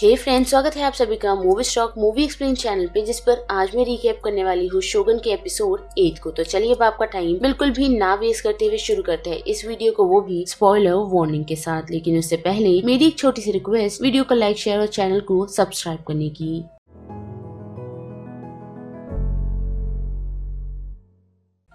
हे friends, स्वागत है आप सभी का movie stock movie explain channel पे, जिस पर आज मैं रिकैप करने वाली हूँ शोगन के एपिसोड 8 को। तो चलिए अब आपका टाइम बिल्कुल भी ना वेस्ट करते हुए शुरू करते हैं इस वीडियो को, वो भी स्पॉइलर वार्निंग के साथ। लेकिन उससे पहले मेरी एक छोटी सी रिक्वेस्ट, वीडियो को लाइक, शेयर और चैनल को सब्सक्राइब करने की।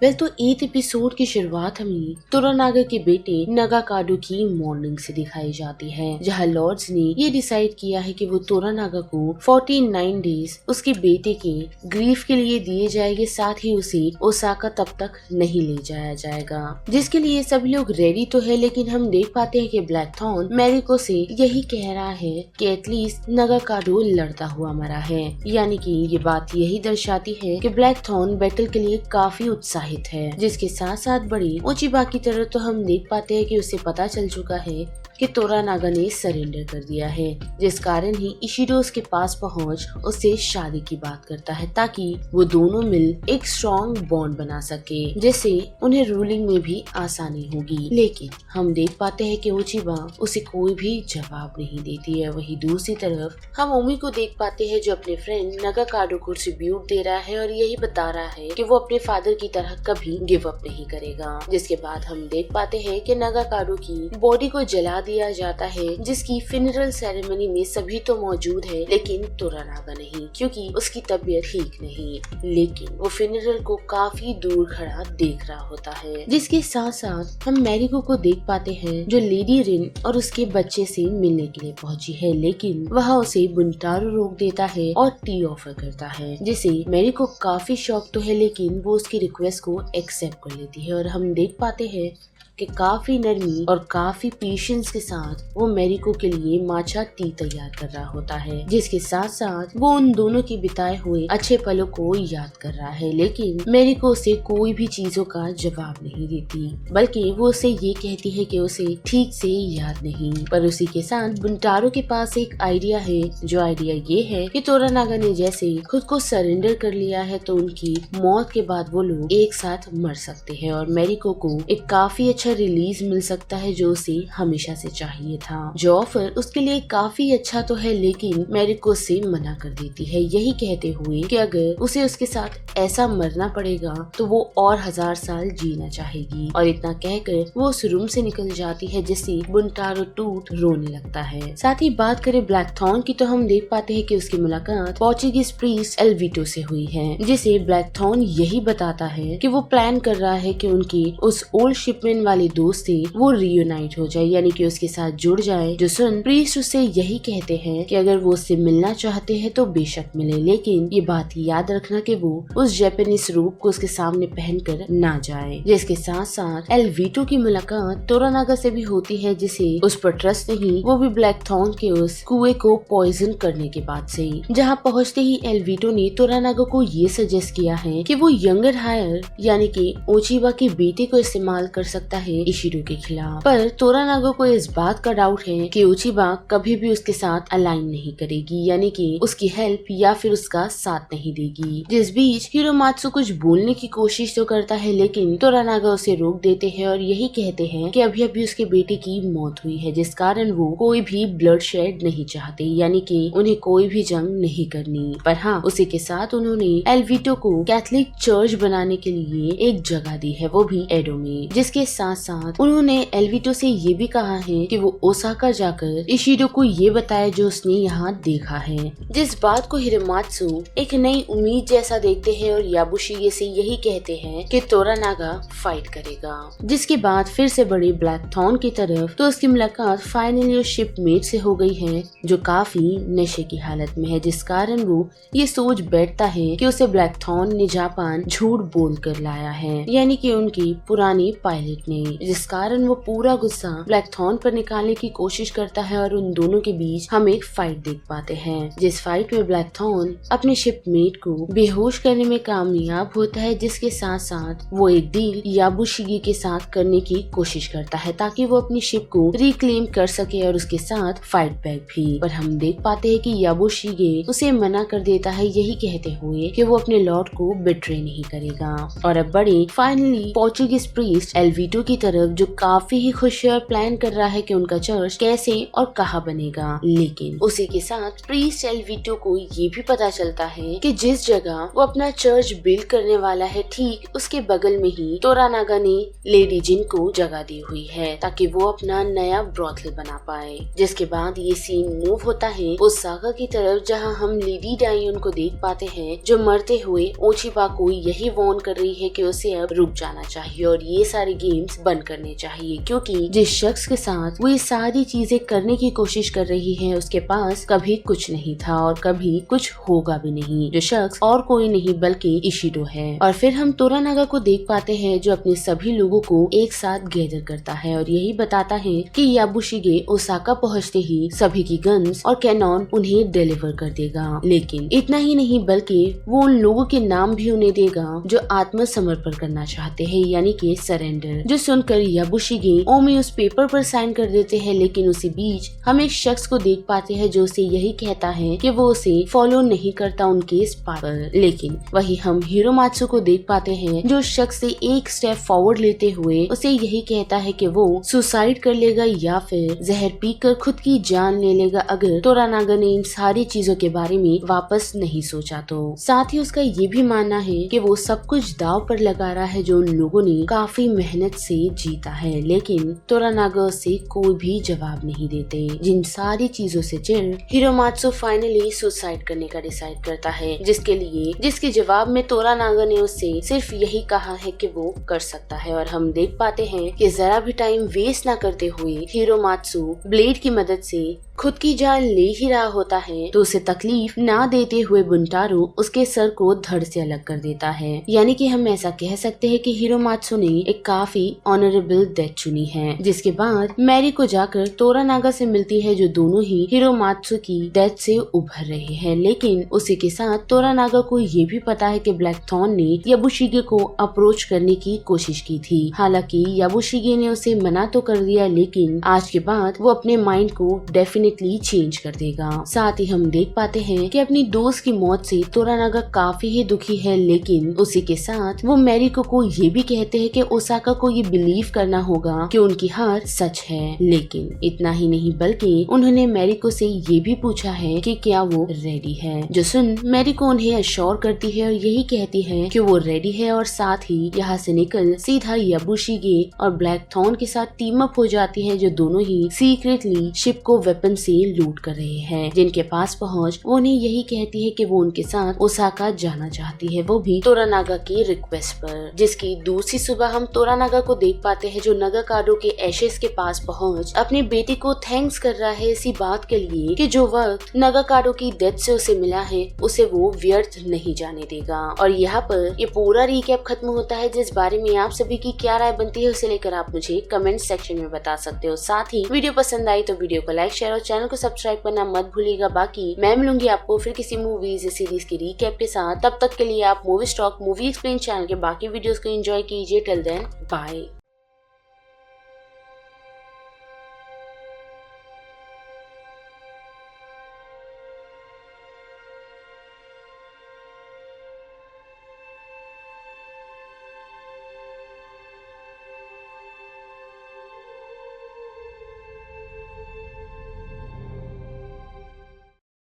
तो 8 एपिसोड की शुरुआत हमें तोरानागा के बेटे नागाकाडो की मॉर्निंग से दिखाई जाती है, जहां लॉर्ड्स ने ये डिसाइड किया है कि वो तोरानागा को 49 डेज उसके बेटे के ग्रीफ के लिए दिए जाएंगे, साथ ही उसे ओसाका तब तक नहीं ले जाया जाएगा, जिसके लिए सभी लोग रेडी तो है। लेकिन हम देख पाते हैं कि ब्लैकथॉर्न मेरिको से यही कह रहा है कि एटलीस्ट नागाकाडो लड़ता हुआ मरा है, यानी कि ये बात यही दर्शाती है कि ब्लैकथॉर्न बैटल के लिए काफी उत्साहित है। जिसके साथ साथ बड़ी ओचिबा की तरह तो हम देख पाते हैं कि उसे पता चल चुका है कि तोरानागा ने सरेंडर कर दिया है, जिस कारण ही इशिडो उसके पास पहुंच उससे शादी की बात करता है, ताकि वो दोनों मिल एक स्ट्रॉन्ग बॉन्ड बना सके, जिससे उन्हें रूलिंग में भी आसानी होगी। लेकिन हम देख पाते हैं कि ओचिबा उसे कोई भी जवाब नहीं देती है। वहीं दूसरी तरफ हम ओमी को देख पाते हैं, जो अपने फ्रेंड नागाकाडो को ट्रिब्यूट दे रहा है और यही बता रहा है कि वो अपने फादर की तरह कभी गिव अप नहीं करेगा। जिसके बाद हम देख पाते हैं कि नागाकाडो की बॉडी को जला दिया जाता है, जिसकी फिनरल सेरेमनी में सभी तो मौजूद है, लेकिन तोरानागा नहीं, क्योंकि उसकी तबीयत ठीक नहीं। लेकिन वो फिनरल को काफी दूर खड़ा देख रहा होता है। जिसके साथ साथ हम मेरिको को देख पाते हैं, जो लेडी रिन और उसके बच्चे से मिलने के लिए पहुंची है, लेकिन वह उसे बुंटारो रोक देता है और टी ऑफर करता है, जिसे मेरिको काफी शॉक तो है, लेकिन वो उसकी रिक्वेस्ट को एक्सेप्ट कर लेती है। और हम देख पाते हैं कि काफी नरमी और काफी पेशेंस के साथ वो मेरिको के लिए माचा टी तैयार कर रहा होता है, जिसके साथ साथ वो उन दोनों के बिताए हुए अच्छे पलों को याद कर रहा है। लेकिन मेरिको उसे कोई भी चीजों का जवाब नहीं देती, बल्कि वो उसे ये कहती है कि उसे ठीक से याद नहीं। पर उसी के साथ बुंटारो के पास एक आइडिया है, जो आइडिया ये है कि तोरानागा ने जैसे खुद को सरेंडर कर लिया है, तो उनकी मौत के बाद वो लोग एक साथ मर सकते हैं और मेरिको को एक काफी रिलीज मिल सकता है, जो उसे हमेशा से चाहिए था। जो ऑफर उसके लिए काफी अच्छा तो है, लेकिन मेरिको से मना कर देती है, यही कहते हुए कि अगर उसे उसके साथ ऐसा मरना पड़ेगा तो वो और 1000 साल जीना चाहेगी। और इतना कहकर वो उस रूम से निकल जाती है, जिससे बुंटारो टूट रोने लगता है। साथ ही बात करें ब्लैकथॉर्न की, तो हम देख पाते हैं कि उसकी मुलाकात पोर्चुगीज प्रीस्ट एल्विटो से हुई है, जिसे ब्लैकथॉर्न यही बताता है कि वो प्लान कर रहा है कि उनकी उस ओल्ड शिपमेंट वाले दोस्त से वो रियूनाइट हो जाए, यानी कि उसके साथ जुड़ जाए। जो सुन प्रीस्ट उससे यही कहते हैं कि अगर वो उससे मिलना चाहते हैं तो बेशक मिले, लेकिन ये बात याद रखना कि वो उस जापानीज रूप को उसके सामने पहनकर ना जाए। जिसके साथ साथ एल्विटो की मुलाकात तोरानागा से भी होती है, जिसे उस पर ट्रस्ट नहीं, वो भी ब्लैकथॉर्न के उस कुएं को पॉइजन करने के बाद से। जहाँ पहुँचते ही एल्विटो ने तोरानागा को ये सजेस्ट किया है कि वो यंगर हायर यानी कि ओचिबा के बेटे को इस्तेमाल कर सकता है इशिडो के खिलाफ। पर तोरानागा को इस बात का डाउट है कि ओचिबा कभी भी उसके साथ अलाइन नहीं करेगी, यानी कि उसकी हेल्प या फिर उसका साथ नहीं देगी। जिस बीच हिरोमात्सु कुछ बोलने की कोशिश तो करता है, लेकिन तोरानागा उसे रोक देते हैं और यही कहते हैं कि अभी अभी उसके बेटे की मौत हुई है, जिस कारण वो कोई भी ब्लड शेड नहीं चाहते, यानी कि उन्हें कोई भी जंग नहीं करनी। पर हाँ, उसी के साथ उन्होंने एल्विटो को कैथोलिक चर्च बनाने के लिए एक जगह दी है, वो भी एडो में। जिसके साथ साथ उन्होंने एल्विटो से ये भी कहा है कि वो ओसाका जाकर इशिडो को ये बताए जो उसने यहाँ देखा है। जिस बात को हिरोमात्सु एक नई उम्मीद जैसा देखते हैं और याबुशिगे से यही कहते हैं कि तोरानागा फाइट करेगा। जिसके बाद फिर से बड़ी ब्लैकथॉर्न की तरफ तो उसकी मुलाकात फाइनली उस शिपमेट से हो गई है, जो काफी नशे की हालत में है, जिस कारण वो ये सोच बैठता है कि उसे ब्लैकथॉर्न ने जापान झूठ बोल कर लाया है, यानी कि उनकी पुरानी पायलट ने। जिस कारण वो पूरा गुस्सा ब्लैकथॉर्न पर निकालने की कोशिश करता है और उन दोनों के बीच हम एक फाइट देख पाते हैं, जिस फाइट में ब्लैकथॉर्न अपने शिपमेट को बेहोश करने में कामयाब होता है। जिसके साथ साथ वो एक डील याबुशिगे के साथ करने की कोशिश करता है, ताकि वो अपनी शिप को रिक्लेम कर सके और उसके साथ फाइट बैक भी। पर हम देख पाते हैं कि याबुशिगे उसे मना कर देता है, यही कहते हुए कि वो अपने लॉर्ड को बिट्रे नहीं करेगा। और अब बड़े फाइनली पोर्चुगीज प्रीस्ट एल्विटो की तरफ जो काफी ही खुश है और प्लान कर रहा है कि उनका चर्च कैसे और कहाँ बनेगा। लेकिन उसी के साथ प्रीस्ट एल्विटो को ये भी पता चलता है कि जिस जगह वो अपना चर्च बिल्ड करने वाला है ठीक उसके बगल में ही तोरानागा ने लेडी जिन को जगह दी हुई है ताकि वो अपना नया ब्रॉथल बना पाए। जिसके बाद ये सीन मूव होता है उस सागा की तरफ जहाँ हम लेडी डायोन को देख पाते हैं जो मरते हुए ओचिबा को यही वार्न कर रही है कि उसे अब रुक जाना चाहिए और ये सारे गेम्स बंद करने चाहिए, क्योंकि जिस शख्स के साथ वो ये सारी चीजें करने की कोशिश कर रही है उसके पास कभी कुछ नहीं था और कभी कुछ होगा भी नहीं। जो शख्स और कोई नहीं बल्कि इशिडो है। और फिर हम तोरानागा को देख पाते हैं जो अपने सभी लोगों को एक साथ गैदर करता है और यही बताता है कि याबुशिगे ओसाका पहुँचते ही सभी की गन्स और कैनॉन उन्हें डिलीवर कर देगा। लेकिन इतना ही नहीं बल्कि वो उन लोगों के नाम भी उन्हें देगा जो आत्मसमर्पण करना चाहते हैं, यानी कि सरेंडर। जो सुनकर याबुशिगे ओमी उस पेपर पर साइन कर देते हैं। लेकिन उसी बीच हम एक शख्स को देख पाते हैं जो उसे यही कहता है कि वो उसे फॉलो नहीं करता उनके इस पाथ पर। लेकिन वही हम हिरोमात्सु को देख पाते हैं जो शख्स से एक स्टेप फॉरवर्ड लेते हुए उसे यही कहता है कि वो सुसाइड कर लेगा या फिर जहर पीकर खुद की जान ले लेगा अगर तोरानागा ने इन सारी चीजों के बारे में वापस नहीं सोचा तो। साथ ही उसका ये भी मानना है कि वो सब कुछ दाव पर लगा रहा है जो उन लोगों ने काफी मेहनत से जीता है। लेकिन तोरानागा से कोई भी जवाब नहीं देते। जिन सारी चीजों से चिढ़ हिरोमात्सु फाइनली सुसाइड करने का डिसाइड करता है, जिसके जवाब में तोरानागा ने उससे सिर्फ यही कहा है कि वो कर सकता है। और हम देख पाते हैं कि जरा भी टाइम वेस्ट ना करते हुए हिरोमात्सु ब्लेड की मदद से खुद की जान ले ही रहा होता है तो उसे तकलीफ ना देते हुए बुंटारो उसके सर को धड़ से अलग कर देता है। यानी कि हम ऐसा कह सकते हैं कि हिरोमात्सु ने एक काफी ऑनरेबल डेथ चुनी है। जिसके बाद मैरी को जाकर तोरानागा से मिलती है जो दोनों ही हिरोमात्सु की डेथ से उभर रहे हैं। लेकिन उसी के साथ तोरानागा को ये भी पता है कि ब्लैकथॉर्न ने याबुशिगे को अप्रोच करने की कोशिश की थी। हालांकि याबुशिगे ने उसे मना तो कर दिया लेकिन आज के बाद वो अपने माइंड को डेफिनेटली चेंज कर देगा। साथ ही हम देख पाते हैं कि अपनी दोस्त की मौत से तोरानागा काफी ही दुखी है। लेकिन उसी के साथ वो मैरिको को ये भी कहते हैं कि ओसाका को ये बिलीव करना होगा कि उनकी हार सच है। लेकिन इतना ही नहीं बल्कि उन्होंने मैरिको से ये भी पूछा है कि क्या वो रेडी है। जो सुन मैरिको उन्हें अश्योर करती है और यही कहती है कि वो रेडी है और साथ ही यहाँ से निकल सीधा याबुशिगे और ब्लैकथॉर्न के साथ टीम अप हो जाती है जो दोनों ही सीक्रेटली शिप को वेपन से लूट कर रहे हैं। जिनके पास पहुंच वो उन्हें यही कहती है कि वो उनके साथ ओसाका जाना चाहती है, वो भी तोरानागा की रिक्वेस्ट पर। जिसकी दूसरी सुबह हम तोरानागा को देख पाते हैं जो नगाकाडो के एशेस के पास पहुंच अपने बेटे को थैंक्स कर रहा है इसी बात के लिए कि जो वक्त नगाकाडो की डेथ से उसे मिला है उसे वो व्यर्थ नहीं जाने देगा। और यहाँ पर ये पूरा रिकैप खत्म होता है जिस बारे में आप सभी की क्या राय बनती है उसे लेकर आप मुझे कमेंट सेक्शन में बता सकते हो। साथ ही वीडियो पसंद आई तो वीडियो को लाइक शेयर और चैनल को सब्सक्राइब करना मत भूलिएगा। बाकी मैं मिलूंगी आपको फिर किसी मूवीज या सीरीज की रिकैप के साथ। तब तक के लिए आप movie stock movie explain channel के बाकी वीडियोस को एंजॉय कीजिए। Till then bye.